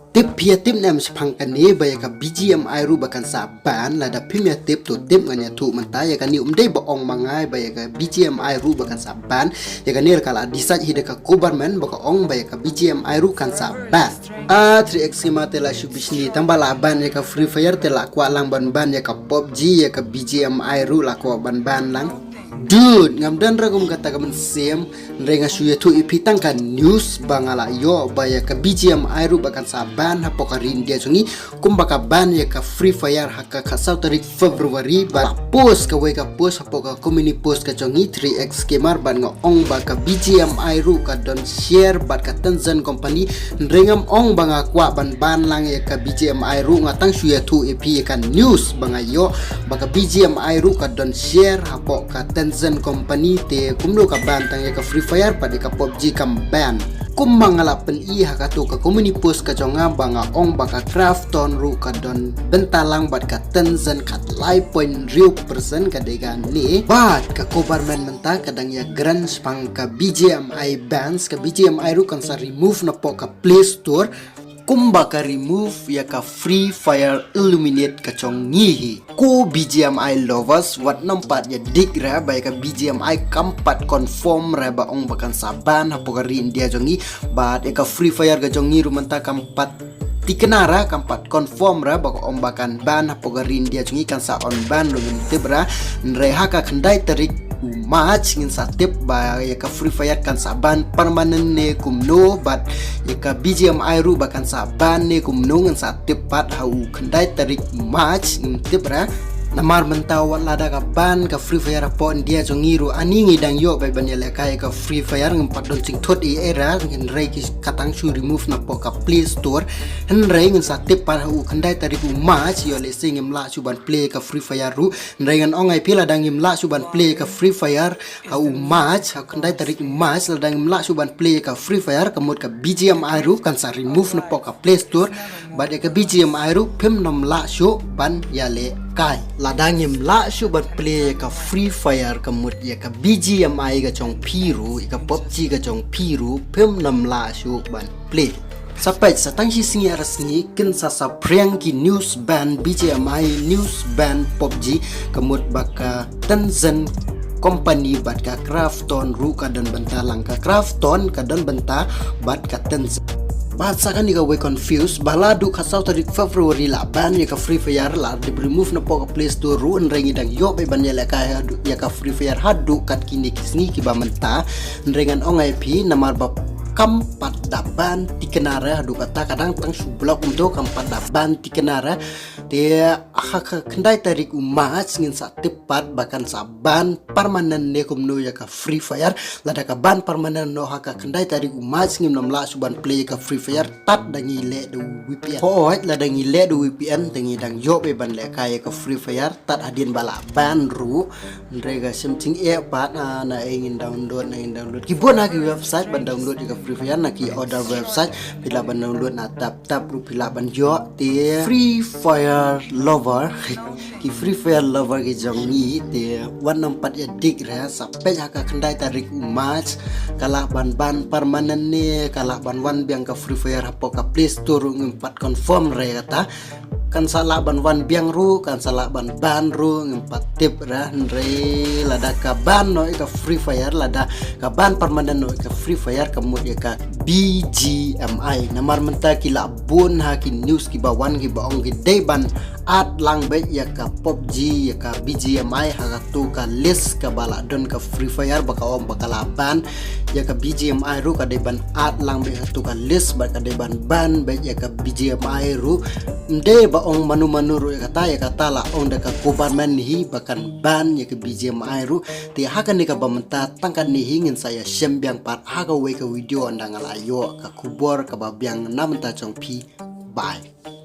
tip pia tip nam sepang kani baya ka BGM airu bakan saban lada pimia tip tu tip nganya tu menta ya kan ni umdai baong mangai baya ka BGM airu bakan saban ya kan ni kala disaj hide ka government baka ong baya ka BGM airu kan saban 3x ma tela shubishni tambala ban ya ka Free Fire tela kwa lang ban ya ka PUBG ya ka BGM airu la kwa ban lang. Dude, ngam dan ragum kata kaman sem renga suya tu ipitang kan news bangala yo baya ka BGM airu bakan saban hapoka rindia sungi kumbaka ban ya ka Free Fire haka ka tarik Februari ba post ka we ka post hapoka community post ka chongi 3x kemar ban nga ong baka BGM airu ka don share bat ka Tencent company rengam ong banga kwa ban lang ya ka BGM airu ngatang suya tu ipi kan news banga yo baka BGM airu ka don share hapoka Tencent company te kumno ka bantang ya ka Free Fire pada ka PUBG kam ban kum mangalapan iha ka tu ka community post ka jonga banga ong baka Krafton ru ka don bentalang bat ka Tencent kat lai point real person ka degan ni bat ka government menta kadang ya grand spang ka BGMI bans ka BGMI ru kan sa remove na po ka Play Store kumba ka remove ya ka Free Fire Illuminate ka chong ngihi ko BGMI lovers wat nampat ya dig ra bay ka BGMI kampat confirm ra ba ong bakan saban hapo ka rin dia jongi bat ya ka Free Fire ka jongi rumanta kampat tikenara kampat confirm ra baka ong bakan ban hapo ka rin dia jongi kan sa on ban lo tibra nreha ka kandai tarik match ngin sa tip ba ya ka Free Fire kan saban permanen ne kumno bat ya ka BGMI ru bakan saban ne kumno ngin sa tip pat hau kendai tarik match ngin tip ra namar mentawa lada ka ban ka Free Fire pon dia jongiru ani ngidang yo bay banyala kay ka Free Fire ngempat don sing thot i era ngin rei ki katang su remove na po ka Play Store hen rei ngin sa tip par hu kendai tarik match yo le sing imla suban play ka Free Fire ru rei ngan ongai pila dang imla suban play ka Free Fire hu match ha kendai tarik match ladang imla suban play ka Free Fire kamut ka BGMI ru kan sa remove na po ka Play Store bad ka BGMI ru pim nom la su ban ya le kai ladang imla suban play ka Free Fire kamut ya ka BGMI ga chong piru ka PUBG ga chong piru pim nom la su ban play sampai satang si singi arasni kin sa priang ki news ban BGMI news ban PUBG kamut baka Tencent company bat ka Krafton ru ka dan bentalang ka Krafton ka dan benta bat ka Tencent bahasa kan juga we confused baladu kasau tarik Februari la ban ya ka Free Fire la di remove na po ka Play Store ru rengi dang yo be ban ya ka ya ka Free Fire hadu kat kini kisni ki ba menta rengan ongai pi namar bab kampat daban tikenara hadu kata kadang tang sublok untuk kampat daban tikenara dia hak kendai tarik umas ngin sa tepat bahkan saban permanen ne kumno ya ka Free Fire lada ka ban permanen no hak kendai tarik umas ngin namla suban play ka Free Fire tat dangi le do VPN hoit la dangi le do VPN dangi dang yo be ban le kaya ka Free Fire tat adin bala ban ru rega semting e pat na ingin download kibon ki website ban download ka Free Fire na ki order website bila ban download na tap ru bila ban yo te Free Fire lover ki Free Fire lover ki jongi te 164 ya dig ra sampai haka kendai tarik match kala ban permanen ne kala ban wan biang ka Free Fire hapo ka Play Store ngempat confirm re kata kan salah ban wan biang ru kan salah ban ru ngempat tip ra re lada ka ban no ka Free Fire lada ka ban permanen no ka Free Fire kemudian ka BGMI namar menta kila bun ha ki news ki bawan ki baong ki day ban at lang be ya ka PUBG ya ka BGMI ha tu ka list ka bala don ka Free Fire baka om baka laban ya ka BGMI ru ka day ban at lang be tu ka list baka day ban be ya ka BGMI ru nde baong manu ru ya kata la ong da ka government hi bakan ban ya ka BGMI ru ti hakan ni ka bamenta tangkan ni hingin saya sembiang part haga we ka video andang alayo ka kubor ka babiang namenta chong pi bye.